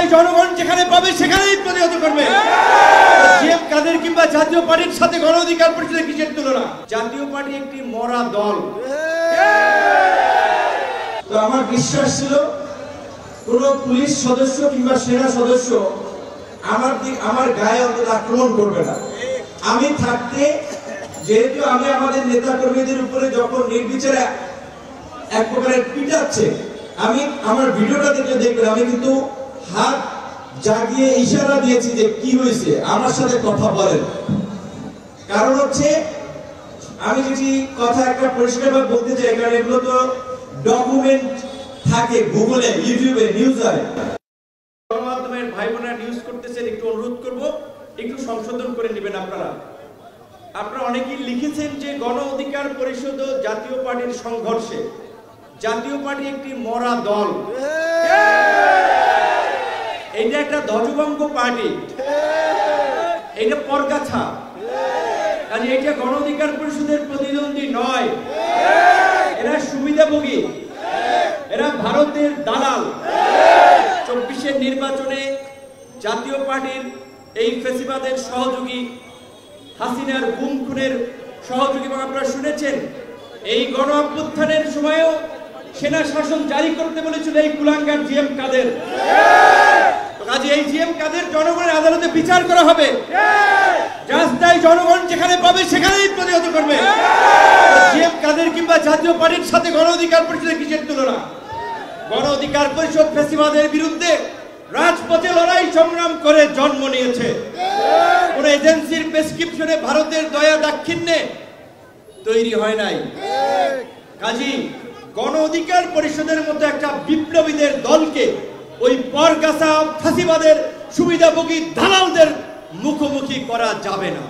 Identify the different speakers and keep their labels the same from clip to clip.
Speaker 1: রাস্তায় জনগণ যেখানে পাবে সেখানেই প্রতিহত করবে। জিএম কাদের কিংবা জাতীয় পার্টির সাথে গণ অধিকার পরিষদের কিসের তুলনা? জাতীয় পার্টি একটি মরা দল।
Speaker 2: তো আমার বিশ্বাস ছিল কোন পুলিশ সদস্য কিংবা সেনা সদস্য আমার গায়ে অন্তত আক্রমণ করবে না। আমি থাকতে, যেহেতু আমি আমাদের নেতা কর্মীদের উপরে যখন নির্বিচারে এক প্রকারের পিটাচ্ছে, আমি আমার ভিডিওটা দেখবেন আমি কিন্তু হাত জাগিয়ে ইশারা দিয়েছি যে কি হয়েছে, আমার সাথে কথা বলেন। কারণ হচ্ছে আমি যদি কথা একটা পরিষ্কারভাবে বলতে চাই, কারণ এগুলো তো ডকুমেন্ট থাকে গুগলে, ইউটিউবে, নিউজে।
Speaker 1: গণমাধ্যমের ভাই বোনেরা নিউজ করতেছেন, একটু অনুরোধ করব একটু সংশোধন করে নেবেন। আপনারা অনেকেই লিখেছেন যে গণ অধিকার পরিষদ ও জাতীয় পার্টির সংঘর্ষে জাতীয় পার্টি একটি মরা দল। এইটা একটা ধ্বজভঙ্গ পার্টি, এইটা পরগাছা। কাজে এটা গণ অধিকার পরিষদের প্রতিদ্বন্দ্বী নয়, এরা সুবিধাভোগী, এরা ভারতের দালাল। 24-এর নির্বাচনে জাতীয় পার্টির এই ফেসিবাদের সহযোগী, হাসিনার গুম খুনের সহযোগী, এবং আপনারা শুনেছেন এই গণ অভ্যুত্থানের সময়ও সেনা শাসন জারি করতে বলেছিল এই কুলাঙ্গার জিএম কাদের। কাজে এই জিএম কাদের জনগণের আদালতে বিচার করা হবে। রাস্তায় জনগণ যেখানে পাবে সেখানেই প্রতিহত করবে। জিএম কাদের কিংবা জাতীয় পার্টির সাথে গণ অধিকার পরিষদের কিসের তুলনা? গণ অধিকার পরিষদ ফেসিবাদের বিরুদ্ধে রাজপথে লড়াই সংগ্রাম করে জন্ম নিয়েছে। কোন এজেন্সির প্রেসক্রিপশনে ভারতের দয়া দাক্ষিণ্যে তৈরি হয় নাই। কাজী গণ অধিকার পরিষদের মতো একটা বিপ্লবীদের দলকে ওই পরগাছা ফাঁসিবাদের সুবিধাভোগী দালালদের মুখোমুখি করা যাবে না।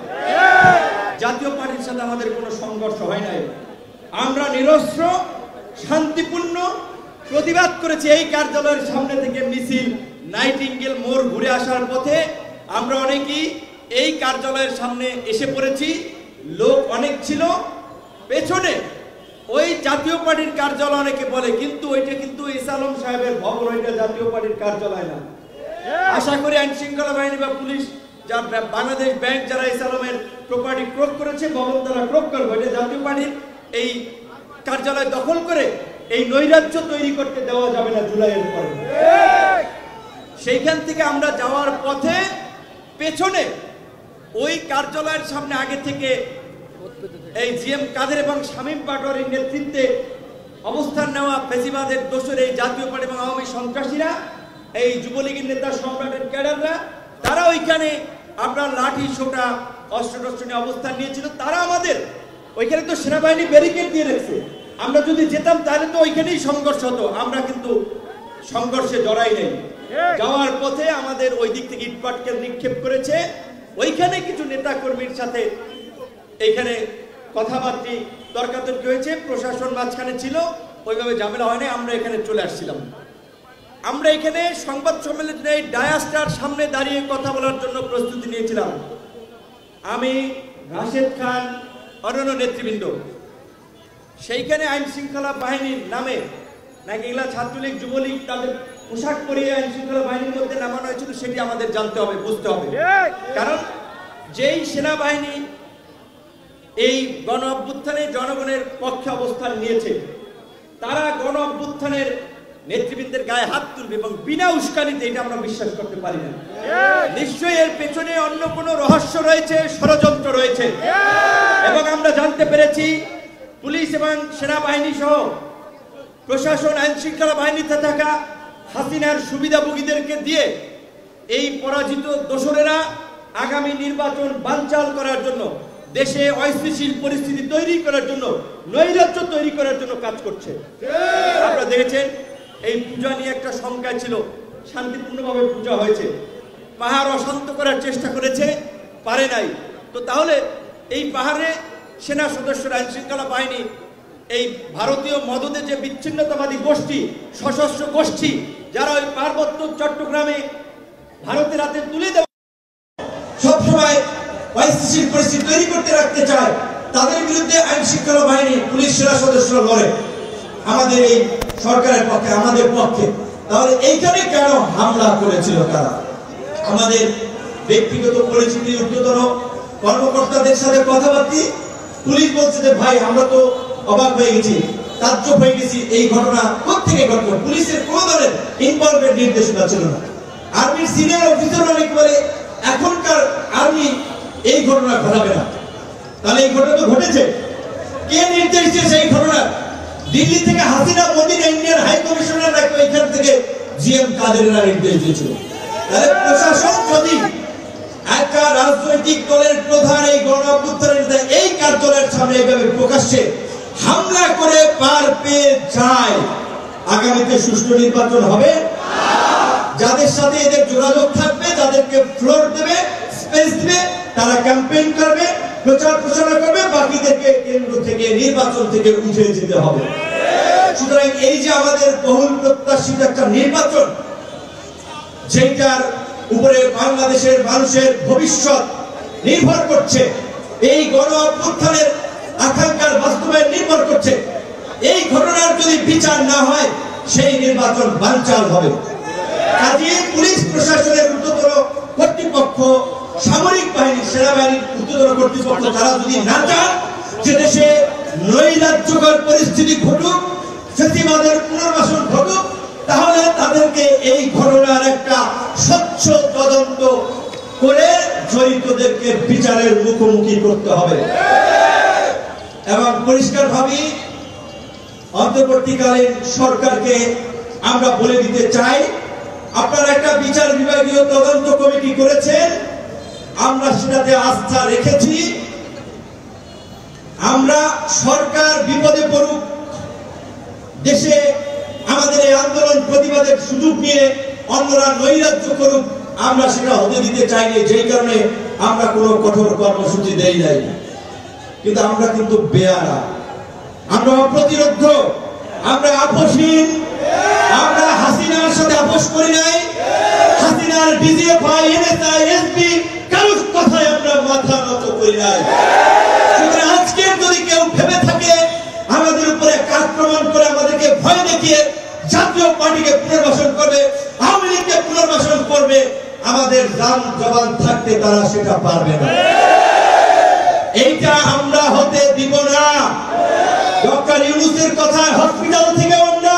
Speaker 1: জাতীয় পার্টির সাথে আমাদের কোনো সংঘর্ষ হয় নাই। আমরা নিরস্ত্র শান্তিপূর্ণ প্রতিবাদ করেছি। এই কার্যালয়ের সামনে থেকে মিছিল নাইটিঙ্গেল মোড় ঘুরে আসার পথে আমরা অনেকেই এই কার্যালয়ের সামনে এসে পড়েছি। লোক অনেক ছিল পেছনে। ওই জাতীয় পার্টির কার্যালয় অনেকে বলে, কিন্তু ওইটা কিন্তু এস আলম সাহেবের ভবন, ওইটা জাতীয় পার্টির কার্যালয় না। আশা করি আইন শৃঙ্খলা বাহিনী বা পুলিশ, যারা বাংলাদেশ ব্যাংক যারা এস আলমের প্রপার্টি ক্রোক করেছে, ভবন তারা ক্রোক করবে। এটা জাতীয় পার্টির এই কার্যালয় দখল করে এই নৈরাজ্য তৈরি করতে দেওয়া যাবে না জুলাইয়ের পরে। সেইখান থেকে আমরা যাওয়ার পথে পেছনে ওই কার্যালয়ের সামনে আগে থেকে এই জিএম কাদের এবং শামীম পাটোয়ারির নেতৃত্বে অবস্থান নেওয়া ফেসিবাদের দোষর এই জাতীয় পার্টি এবং আওয়ামী সন্ত্রাসীরা, এই যুবলীগের নেতা সম্রাটের ক্যাডাররা, তারা ওইখানে আপনার লাঠি সোটা অস্ত্র নিয়ে অবস্থান নিয়েছিল। তারা আমাদের ওইখানে তো সেনাবাহিনী ব্যারিকেড দিয়ে রেখেছে, আমরা যদি যেতাম তাহলে তো ওইখানেই সংঘর্ষ হতো। আমরা কিন্তু সংঘর্ষে জড়াই নেই। যাওয়ার পথে আমাদের ওই দিক থেকে ইটপাটকেল নিক্ষেপ করেছে। ওইখানে কিছু নেতা কর্মীর সাথে এইখানে কথাবার্তা তর্কাতর্কি হয়েছে, প্রশাসন মাঝখানে ছিল, ওইভাবে ঝামেলা হয়নি। আমরা এখানে চলে আসছিলাম। আমরা এখানে সংবাদ সম্মেলনে এই ডায়াসটার সামনে দাঁড়িয়ে কথা বলার জন্য প্রস্তুতি নিয়েছিলাম। আমি, রাশেদ খান, অন্যান্য নেতৃবৃন্দ। সেইখানে আইন শৃঙ্খলা বাহিনীর নামে নাকি এগুলা ছাত্রলীগ যুবলীগ তাদের পোশাক পরিয়ে আইন শৃঙ্খলা বাহিনীর মধ্যে নামানো হয়েছিল, সেটি আমাদের জানতে হবে, বুঝতে হবে। কারণ যেই সেনাবাহিনী এই গণ অভ্যুত্থানে জনগণের পক্ষে অবস্থান নিয়েছে, তারা গণ অভ্যুত্থানের নেতৃবৃন্দের গায়ে হাত তুলবে এবং বিনা উস্কানিতে, এটা আমরা বিশ্বাস করতে পারি না। নিশ্চয়ই এর পেছনে অন্য কোনো রহস্য রয়েছে, ষড়যন্ত্র রয়েছে। এবং আমরা জানতে পেরেছি পুলিশ এবং সেনাবাহিনী সহ প্রশাসন, আইন শৃঙ্খলা বাহিনীতে থাকা হাসিনার সুবিধাভোগীদেরকে দিয়ে এই পরাজিত দোসরেরা আগামী নির্বাচন বানচাল করার জন্য, দেশে অস্থিতিশীল পরিস্থিতি তৈরি করার জন্য, নৈরাজ্য তৈরি করার জন্য কাজ করছে। আপনারা দেখেছেন এই পূজা নিয়ে একটা শঙ্কা ছিল, শান্তিপূর্ণভাবে পূজা হয়েছে। পাহাড় অশান্ত করার চেষ্টা করেছে, পারে নাই। তো তাহলে এই পাহাড়ে সেনা সদস্যরা, আইন শৃঙ্খলা বাহিনী, এই ভারতীয় মদদে যে বিচ্ছিন্নতাবাদী গোষ্ঠী, সশস্ত্র গোষ্ঠী, যারা ওই পার্বত্য চট্টগ্রামে ভারতের হাতে তুলে দেওয়া
Speaker 2: সবসময় অস্থিতিশীল পরিস্থিতি তৈরি করতে রাখতে চায়, তাদের বিরুদ্ধে আইন শৃঙ্খলা বাহিনী, পুলিশ, সেনা সদস্যরা লড়ে আমাদের এই সরকারের পক্ষে, আমাদের পক্ষে। তাহলে এইখানে কেন হামলা করেছিল তারা? আমাদের ব্যক্তিগত পরিচিতি উচ্চতর কর্মকর্তাদের সাথে কথাবার্তা, পুলিশ বলছে যে ভাই আমরা তো অবাক হয়ে গেছি, তাজ্জব হয়ে গেছি, এই ঘটনা কোথেকে ঘটলো, পুলিশের কোন ধরনের ইনভলভমেন্ট নির্দেশনা ছিল না। আর্মির সিনিয়র অফিসার অনেক বলে এখনকার আর্মি এই ঘটনা ঘটাবে না। তাহলে এই ঘটনা তো ঘটেছে, কে নির্দেশ দিয়েছে এই ঘটনা? দিল্লি থেকে হাসিনা মোদির ইন্ডিয়ান হাই কমিশনার নাকি এখান থেকে জিএম কাদেরেরা নির্দেশ দিয়েছিল। তাহলে প্রশাসন যদি একটা রাজনৈতিক দলের প্রধান এই গণঅভ্যুত্থানের এই কার্যালয়ের সামনে এইভাবে প্রকাশ্যে হামলা করে পার পেয়ে যায়, আগামীতে সুষ্ঠু নির্বাচন হবে? যাদের সাথে এদের যোগাযোগ থাকবে, যাদেরকে ফ্লোর দেবে, স্পেস দেবে, তারা ক্যাম্পেইন করবে, প্রচার প্রচারণা করবে, বাকিদেরকে কেন্দ্র থেকে নির্বাচন থেকে উঠে যেতে হবে। সুতরাং এই যে আমাদের বহুল প্রত্যাশিত একটা নির্বাচন, যেটার উপরে বাংলাদেশের মানুষের ভবিষ্যৎ নির্ভর করছে, এই গণ অভ্যুত্থানের আকাঙ্ক্ষার বাস্তবায়ন নির্ভর করছে, এই ঘটনার যদি বিচার না হয় সেই নির্বাচন বানচাল হবে। কাজেই পুলিশ প্রশাসনের উচ্চতর কর্তৃপক্ষ, সামরিক বাহিনী, সেনাবাহিনীর উচ্চতর কর্তৃপক্ষ তারা যদি না চান যে দেশে নৈরাজ্যকর পরিস্থিতি ঘটুক, ফ্যাসিবাদের পুনর্বাসন ঘটুক, তাহলে তাদেরকে এই ঘটনার একটা স্বচ্ছ তদন্ত করে জড়িতদেরকে বিচারের মুখোমুখি করতে হবে। এবং পরিষ্কারভাবে অন্তর্বর্তীকালীন সরকারকে আমরা বলে দিতে চাই, আপনারা একটা বিচার বিভাগীয় তদন্ত কমিটি করেছেন, আমরা সেটাতে আস্থা রেখেছি। আমরা সরকার বিপদে পড়ুক, দেশে আমাদের এই আন্দোলন প্রতিবাদের সুযোগ নিয়ে অন্যরা নৈরাজ্য করুক, আমরা সেটা হতে দিতে চাইনি, যেই কারণে আমরা কোনো কঠোর কর্মসূচি দেই নাই। কিন্তু আমরা কিন্তু বেয়ারা, আমরা অপ্রতিরোধ, আমরা আপোষহীন, আমরা হাসিনার সাথে আপোষ করি নাই। হাসিনার ডিজিএফআই, এনএসআই, এসপি কারোর কথায় আমরা মাথা নত করি নাই। সুতরাং আজকে যদি কেউ ভেবে থাকে আমাদের উপরে আক্রমণ করে আমাদেরকে ভয় দেখিয়ে জাতীয় পার্টিকে পুনর্বাসন করবে, আওয়ামী লীগকে পুনর্বাসন করবে, আমাদের জান জবান থাকতে তারা সেটা পারবে না। এইটা আমরা হতে দিব না। ডক্টর ইউনূসের কথায় হসপিটাল থেকে আমরা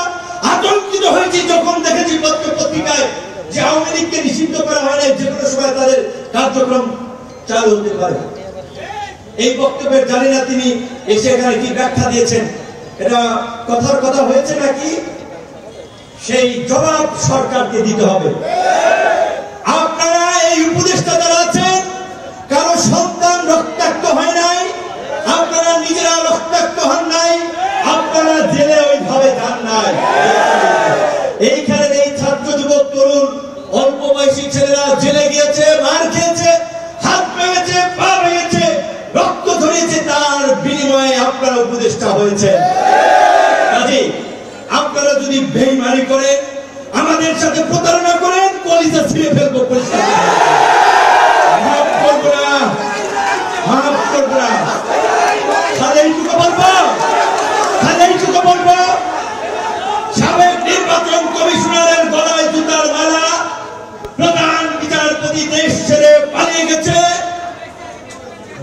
Speaker 2: আতঙ্কিত হয়েছি যখন দেখেছি পত্রিকায় যে আওয়ামী লীগকে নিষিদ্ধ করা হয় না, যে কোনো সময় তাদের কার্যক্রম চালু হতে পারে। এই বক্তব্যের জানি না তিনি এসে এখানে কি ব্যাখ্যা দিয়েছেন, এটা কথার কথা হয়েছে নাকি, সেই জবাব সরকারকে দিতে হবে। আপনারা এই উপদেষ্টা যারা আছেন, কারো সন্তান রক্তাক্ত হয় নাই, আপনারা নিজেরা রক্তাক্ত হন নাই, আপনারা জেলে ওইভাবে যান নাই। এইখানে এই ছাত্র যুবক তরুণ অল্প বয়সী ছেলেরা জেলে গিয়েছে, মার খেয়েছে, হাত ভেঙেছে, পা ভেঙেছে, রক্ত ঝরিয়েছে, তার বিনিময়ে আপনারা উপদেষ্টা হয়েছেন। কাজেই আপনারা যদি বেঈমানি করেন, আমাদের সাথে প্রতারণা করেন, কলিজা ছিঁড়ে ফেলবো, পরিষ্কার মাফ করবো না, মাফ করবো না। খালি এইটুকু বলবো, খালি এইটুকু বলবো, সাবেক নির্বাচন কমিশনারের গলায় জুতার মালা, প্রধান বিচারপতি দেশ ছেড়ে পালিয়ে গেছে,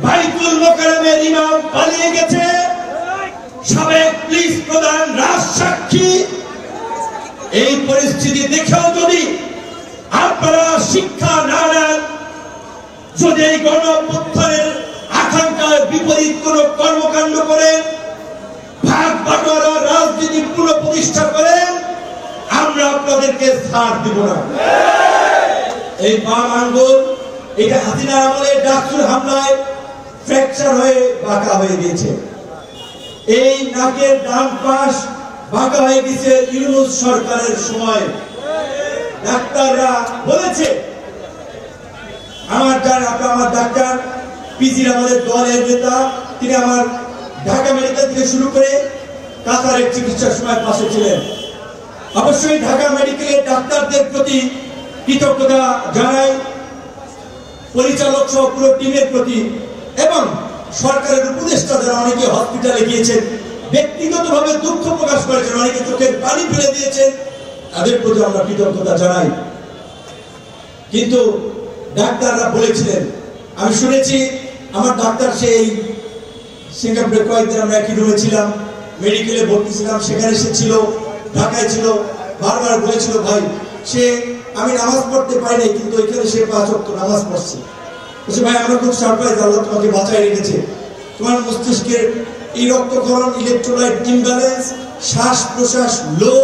Speaker 2: বাইতুল মোকাররমের ইমাম পালিয়ে গেছে, সাবেক পুলিশ প্রধান রাজসাক্ষী। এই পরিস্থিতি দেখেও যদি আপনারা শিক্ষা না নেন, যদি এই গণঅভ্যুত্থানের আকাঙ্ক্ষার বিপরীত কোন কর্মকাণ্ড করেন, ভাগ বাটোয়ারা রাজনীতি পুনঃপ্রতিষ্ঠা করেন, আমরা আপনাদেরকে ছাড় দিব না। এই বাম আঙ্গুল, এটা হাসিনা আমলের ডাকসুর হামলায় ফ্র্যাকচার হয়ে বাঁকা হয়ে গেছে। এই নাকের ডান পাশ বাঁকা হয়ে গেছে ইউনূস সরকারের সময়। ডাক্তাররা বলেছে, আমার ডাক্তার পিজির আমাদের দলের নেতা, তিনি আমার ঢাকা মেডিকেল থেকে শুরু করে কাতারের চিকিৎসার সময় পাশে ছিলেন। অবশ্যই ঢাকা মেডিকেলের ডাক্তারদের প্রতি কৃতজ্ঞতা জানাই, পরিচালক সহ পুরো টিমের প্রতি, এবং সরকারের উপদেষ্টা যারা অনেকে হসপিটালে গিয়েছেন, ব্যক্তিগতভাবে দুঃখ প্রকাশ করেছেন, অনেকে চোখের পানি ফেলে দিয়েছেন, তাদের প্রতি আমরা কৃতজ্ঞতা জানাই। কিন্তু ডাক্তাররা বলেছিলেন, আমি শুনেছি আমার ডাক্তার সেই সিঙ্গাপুরে কয়েকদিন আমরা একই রুমে ছিলাম, মেডিকেলে ভর্তি ছিলাম, সেখানে সে ছিল, ঢাকায় ছিল, বারবার বলেছিল ভাই সে আমি নামাজ পড়তে পারি নাই কিন্তু ওইখানে সে 5 ওয়াক্ত নামাজ পড়ছে। বলছে ভাই আমরা খুব সারপ্রাইজ, আল্লাহ তোমাকে বাঁচায় রেখেছে, তোমার মস্তিষ্কের এই রক্তক্ষরণ, ইলেকট্রোলাইট ইমব্যালেন্স, শ্বাস প্রশ্বাস লো,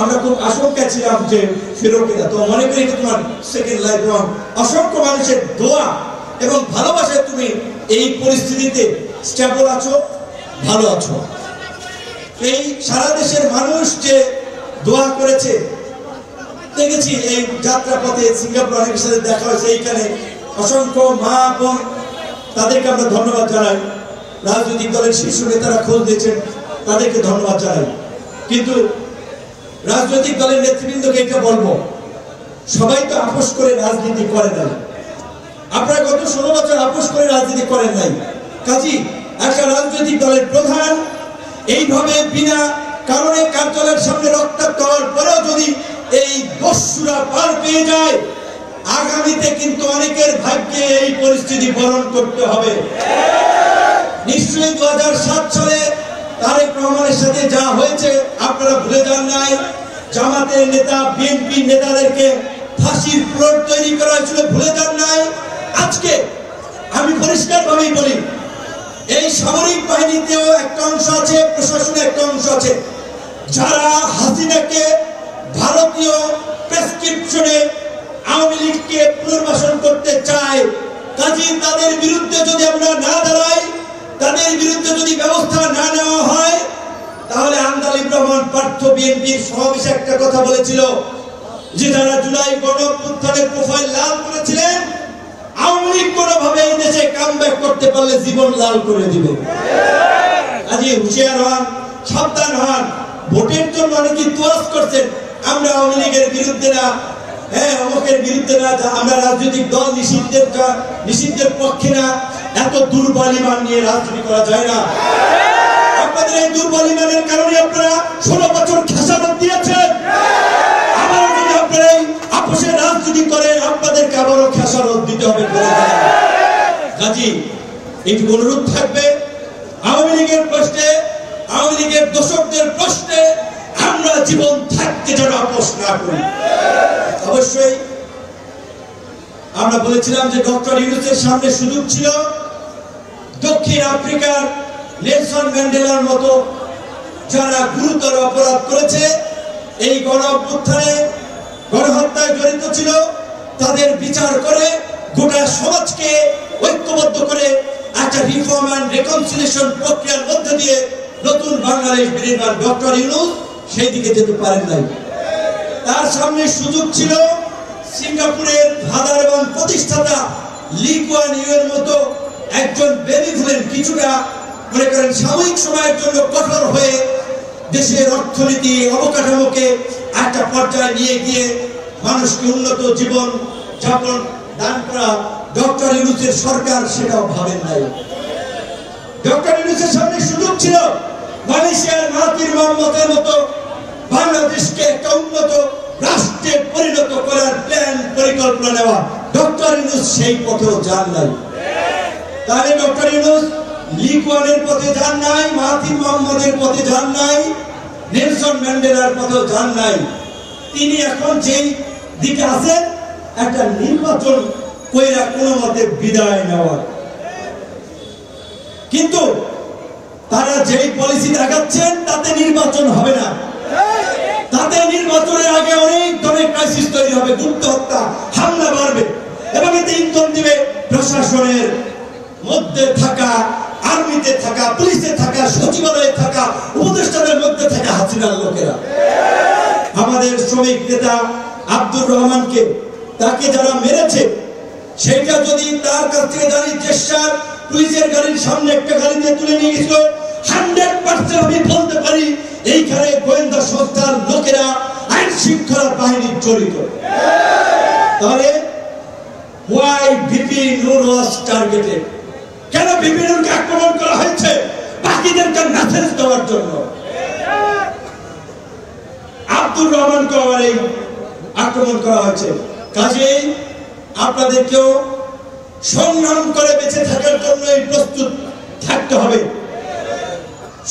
Speaker 2: আমরা খুব আশঙ্কা ছিলাম যে ফেরো কিনা, তো মনে করি যে তোমার সেকেন্ড লাইফ। এবং অসংখ্য মানুষের দোয়া এবং ভালোবাসায় তুমি এই পরিস্থিতিতে স্টেবল আছো, ভালো আছো। এই সারা দেশের মানুষ যে দোয়া করেছে দেখেছি, এই যাত্রা পথে সিঙ্গাপুর অনেকের সাথে দেখা হয়েছে, এইখানে অসংখ্য মা বোন, তাদেরকে আমরা ধন্যবাদ জানাই। রাজনৈতিক দলের শীর্ষ নেতারা খোঁজ দিয়েছেন, তাদেরকে ধন্যবাদ জানাই। কিন্তু রাজনৈতিক দলের নেতৃবৃন্দকে এটা বলবো, সবাই তো আপোষ করে রাজনীতি করে নাই, আপনারা গত 16 বছর আপোষ করে রাজনীতি করেন নাই। কাজী একটা রাজনৈতিক দলের প্রধান এইভাবে বিনা কারণে কার্যালয়ের সামনে রক্তাক্ত হওয়ার পরেও যদি এই দস্যুরা পার পেয়ে যায়, আগামীতে কিন্তু অনেকের ভাগ্যে এই পরিস্থিতি বরণ করতে হবে। নিশ্চয়ই 2007 সালে তারেক রহমানের সাথে যা হয়েছে আপনারা ভুলে যান নাই। জামাতের নেতা, বিএনপি নেতাদেরকে ফাঁসির প্লট তৈরি করা হয়েছিল, ভুলে যান নাই। আজকে আমি পরিষ্কারভাবেই বলি, এই সামরিক বাহিনীতেও একটা অংশ আছে, প্রশাসনে একটা অংশ আছে, যারা হাসিনাকে ভারতীয় প্রেসক্রিপশনে আওয়ামী লীগকে পুনর্বাসন করতে চায়। কাজী তাদের বিরুদ্ধে যদি আমরা না দাঁড়াই, তাদের বিরুদ্ধে যদি ব্যবস্থা না নেওয়া হয়, তাহলে আন্দালিব রহমান পার্থ বিএনপির সমাবেশে একটা কথা বলেছিল যে যারা জুলাই গণঅভ্যুত্থানের প্রোফাইল লাল করেছিলেন, আওয়ামী লীগ কোনোভাবে এই দেশে কামব্যাক করতে পারলে জীবন লাল করে দিবে। আজ হুঁশিয়ার হন, সাবধান হন। ভোটের জন্য অনেকে তোয়াজ করছেন, আমরা আওয়ামী লীগের বিরুদ্ধে না, হ্যাঁ অমুকের বিরুদ্ধে না, আমরা রাজনৈতিক দল নিষিদ্ধের পক্ষে না। এত দুর্বল ইমান নিয়ে রাজনীতি করা যায় না। আপনাদের এই দুর্বল ইমানের কারণে আপনারা 16 বছর খেসারত দিয়েছেন। আবার যদি আপনারা এই আপোষের রাজনীতি করেন, আপনাদেরকে আবারও খেসারত দিতে হবে। কাজী এইটুকু অনুরোধ থাকবে, আওয়ামী লীগের প্রশ্নে, আওয়ামী লীগের দোষকদের প্রশ্নে আমরা জীবন থাকতে যেন আপোষ না করি। অবশ্যই আমরা বলেছিলাম যে ডক্টর ইউনূসের সামনে সুযোগ ছিল দক্ষিণ আফ্রিকার নেলসন ম্যান্ডেলার মতো যারা গুরুতর অপরাধ করেছে, এই গণঅভ্যুত্থানে গণহত্যায় জড়িত ছিল, তাদের বিচার করে গোটা সমাজকে ঐক্যবদ্ধ করে একটা রিফর্ম এন্ড রিকনসিলিয়েশন প্রক্রিয়ার মধ্যে দিয়ে নতুন বাংলাদেশ বিনির্মাণ। ডক্টর ইউনূস সেই দিকে যেতে পারেন নাই। তার সামনে সুযোগ ছিল সিঙ্গাপুরের ফাদার এবং প্রতিষ্ঠাতা লি কুয়ান ইউর মতো একজন বেবি ফুলেন, কিছুটা মনে করেন সাময়িক সময়ের জন্য কঠোর হয়ে দেশের অর্থনীতি অবকাঠামোকে একটা পর্যায়ে নিয়ে গিয়ে মানুষকে উন্নত জীবন যাপন দান করা। ডক্টর ইউনূসের সরকার সেটাও ভাবেন নাই। ডক্টর ইউনূসের সামনে সুযোগ ছিল মালয়েশিয়ার মাহাথির মোহাম্মদের মতো বাংলাদেশকে একটা উন্নত রাষ্ট্রে পরিণত করার প্ল্যান পরিকল্পনা নেওয়া। ডক্টর ইউনূস সেই পথেও যান নাই। তাহলে ডক্টর ইউনূস লি কুয়ানের পথে যান নাই, মাহাথির মোহাম্মদের পথে যান নাই, নেলসন ম্যান্ডেলার পথেও যান নাই। তিনি এখন যেই দিকে আছেন, একটা নির্বাচন কইরা কোনো মতে বিদায় নেওয়া। কিন্তু তারা যেই পলিসি দেখাচ্ছেন তাতে নির্বাচন হবে না। তাতে নির্বাচনের আগে অনেক ধরনের ক্রাইসিস তৈরি হবে, গুপ্ত হত্যা, হামলা বাড়বে এবং এতে ইন্ধন দিবে প্রশাসনের মধ্যে থাকা, আর্মিতে থাকা, পুলিশে থাকা, সচিবালয়ে থাকা, উপদেষ্টাদের মধ্যে থাকা হাসিনার লোকেরা। আমাদের শ্রমিক নেতা আব্দুর রহমানকে, তাকে যারা মেরেছে, সেটা যদি তার কাছ থেকে গাড়ির চেষ্টার পুলিশের গাড়ির সামনে একটা গাড়ি দিয়ে তুলে নিয়ে গেছিল, 100% আমি বলতে পারি এইখানে গোয়েন্দা সংস্থার লোকেরা, আইন শৃঙ্খলা বাহিনীর জড়িত। তাহলে why VP Nur was targeted? কেন বিপি নূরকে আক্রমণ করা হয়েছে? বাকিদেরকে মেসেজ দেওয়ার জন্য। আব্দুর রহমানকে আমার এই আক্রমণ করা হয়েছে। কাজেই আপনাদেরকেও সংগ্রাম করে বেঁচে থাকার জন্য প্রস্তুত থাকতে হবে।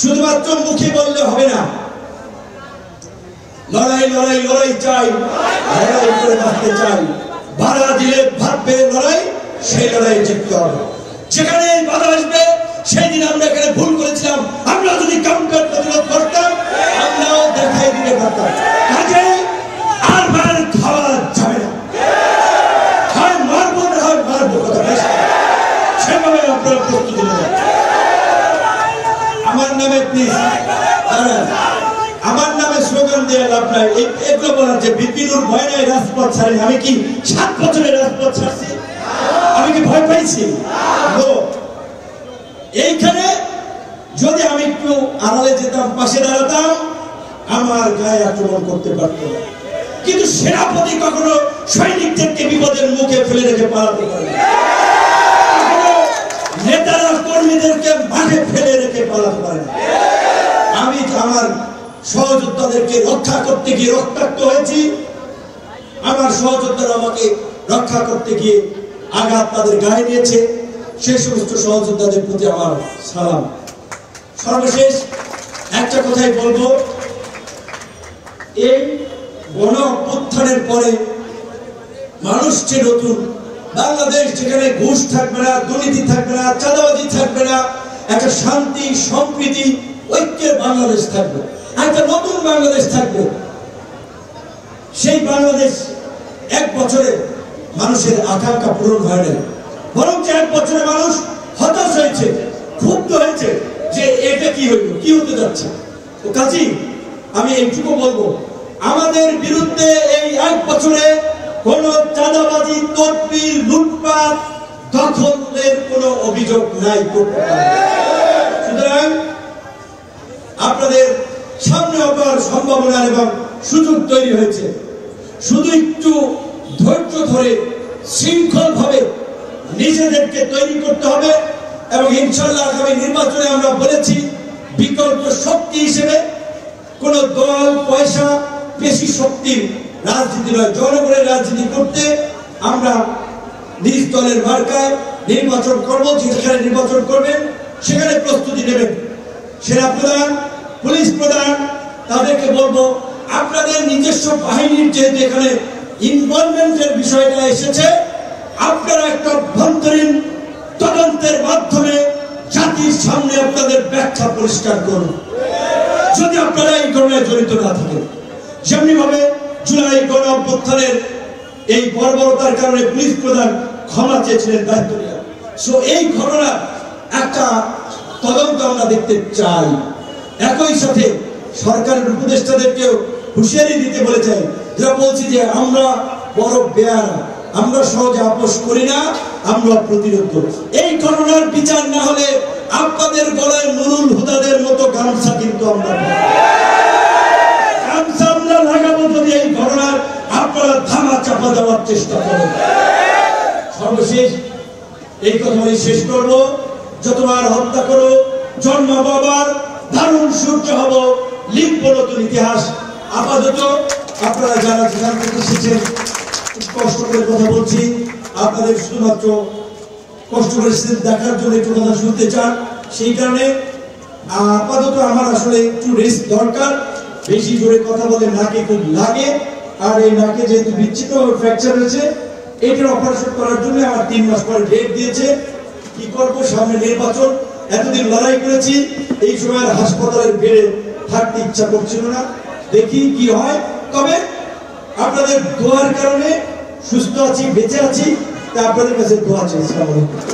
Speaker 2: শুধুমাত্র মুখে বললে হবে না, লড়াই লড়াই লড়াই চাই, লড়াই করে বাঁচতে চাই। বাধা দিলে ভাববে লড়াই, সেই লড়াই জিততে হবে। যেখানে বাধা আসবে সেই দিন আমরা এখানে ভুল করেছিলাম, আমরা যদি কাউন্টার প্রতিরোধ করতাম আমরাও দেখাই দিতে পারতাম। কাজে আর মার খাওয়া যাবে না, হয় মারবো না হয় মারবো, কথা বেশ। সেভাবে আপনারা প্রস্তুতি নেবেন। আমার নামে প্লিজ, আমার নামে স্লোগান দিয়ে লাভ নাই। এগুলো বলার যে বিপিনুর ভয় নাই রাজপথ ছাড়ি, আমি কি 7 বছরের রাজপথ ছাড়ছি? আমি কি ভয় পাইছি? এইখানে যদি আমি একটু আড়ালে যেতাম, পাশে দাঁড়াতাম, আমার গায়ে আক্রমণ করতে পারতো না। কিন্তু সেনাপতি কখনো সৈনিকদেরকে বিপদের মুখে ফেলে রেখে পালাতে পারে না, নেতারা কর্মীদেরকে মাঠে ফেলে রেখে পালাতে পারে না। আমি আমার সহযোদ্ধাদেরকে রক্ষা করতে গিয়ে রক্তাক্ত হয়েছি। আমার সহযোদ্ধারা আমাকে রক্ষা করতে গিয়ে আঘাত তাদের গায়ে নিয়েছে। সেই সমস্ত সহযোদ্ধাদের প্রতি আমার সালাম। সর্বশেষ একটা কথাই বলবো, এই গণ অভ্যুত্থানের পরে মানুষ যে নতুন বাংলাদেশ, যেখানে ঘুষ থাকবে না, দুর্নীতি থাকবে না, চাঁদাবাজি থাকবে না, একটা শান্তি সম্প্রীতি ঐক্যের বাংলাদেশ থাকবে, একটা নতুন বাংলাদেশ থাকবে। সেই বাংলাদেশ 1 বছরে মানুষের আকাঙ্ক্ষা পূরণ হয় না, বরং 1 বছরে মানুষ হতাশ হয়েছে, ক্ষুব্ধ হয়েছে যে এটা কি হইল, কি হতে যাচ্ছে। তো কাজী আমি এইটুকু বলবো, আমাদের বিরুদ্ধে এই 1 বছরে কোন চাঁদাবাজি, তদবির, লুটপাট, দখলের কোন অভিযোগ নাই করতে পারে। সুতরাং আপনাদের সামনে অপার সম্ভাবনা এবং সুযোগ তৈরি হয়েছে। শুধু একটু ধৈর্য ধরে শৃঙ্খল ভাবে নিজেদেরকে তৈরি করতে হবে এবং ইনশাআল্লাহ আগামী নির্বাচনে আমরা বলেছি বিকল্প শক্তি হিসেবে কোন দল, পয়সা, পেশি শক্তির রাজনীতি নয়, জনগণের রাজনীতি করতে আমরা নিজ দলের মার্কায় নির্বাচন করব। যেখানে নির্বাচন করবেন সেখানে প্রস্তুতি নেবেন। সেনা প্রধান, পুলিশ প্রধান, তাদেরকে বলবো আপনাদের নিজস্ব বাহিনীর যেহেতু এখানে ইনভলভমেন্টের বিষয়টা এসেছে, আপনারা একটা অভ্যন্তরীণ তদন্তের মাধ্যমে জাতির সামনে আপনাদের ব্যাখ্যা পরিষ্কার করুন যদি আপনারা এই ঘটনায় জড়িত না থাকেন। যেমনি ভাবে জুলাই গণ অভ্যুত্থানের এই বর্বরতার কারণে পুলিশ প্রধান ক্ষমা চেয়েছিলেন দায়িত্ব নিয়ে, সো এই ঘটনা একটা তদন্ত আমরা দেখতে চাই। একই সাথে সরকারের উপদেষ্টাদেরকেও হুঁশিয়ারি দিতে বলে চাই, যারা বলছি যে আমরা বড় বেয়ারা, আমরা সহজে আপোষ করি না, আমরা প্রতিরোধ করি। এই ঘটনার বিচার না হলে আপনাদের গলায় নুরুল হুদাদের মতো গামছা কিন্তু আমরা লাগাবো যদি এই ঘটনার আপনারা ধামা চাপা দেওয়ার চেষ্টা করেন। সর্বশেষ এই কথা শেষ করবো, যতবার হত্যা করো জন্ম বাবার দারুণ সূর্য হব, লিখব নতুন ইতিহাস। আপাতত আপনারা যারা যেখান থেকে এসেছেন, কষ্ট করে কথা বলছি, আপনাদের শুধুমাত্র কষ্ট করে দেখার জন্য একটু কথা শুনতে চান, সেই কারণে আপাতত আমার আসলে একটু রেস্ট দরকার। বেশি জোরে কথা বলে নাকে খুব লাগে, আর এই নাকে যেহেতু বিচ্ছিন্ন ফ্র্যাকচার হয়েছে, এটার অপারেশন করার জন্য আমার 3 মাস পরে ডেট দিয়েছে। কি করবো, সামনে নির্বাচন, এতদিন লড়াই করেছি, এই সময় হাসপাতালের বেডে থাকতে ইচ্ছা করছিল না, দেখি কি হয়। তবে আপনাদের দোয়ার কারণে সুস্থ আছি, বেঁচে আছি, তা আপনাদের কাছে দোয়া চাই। আসসালামু আলাইকুম।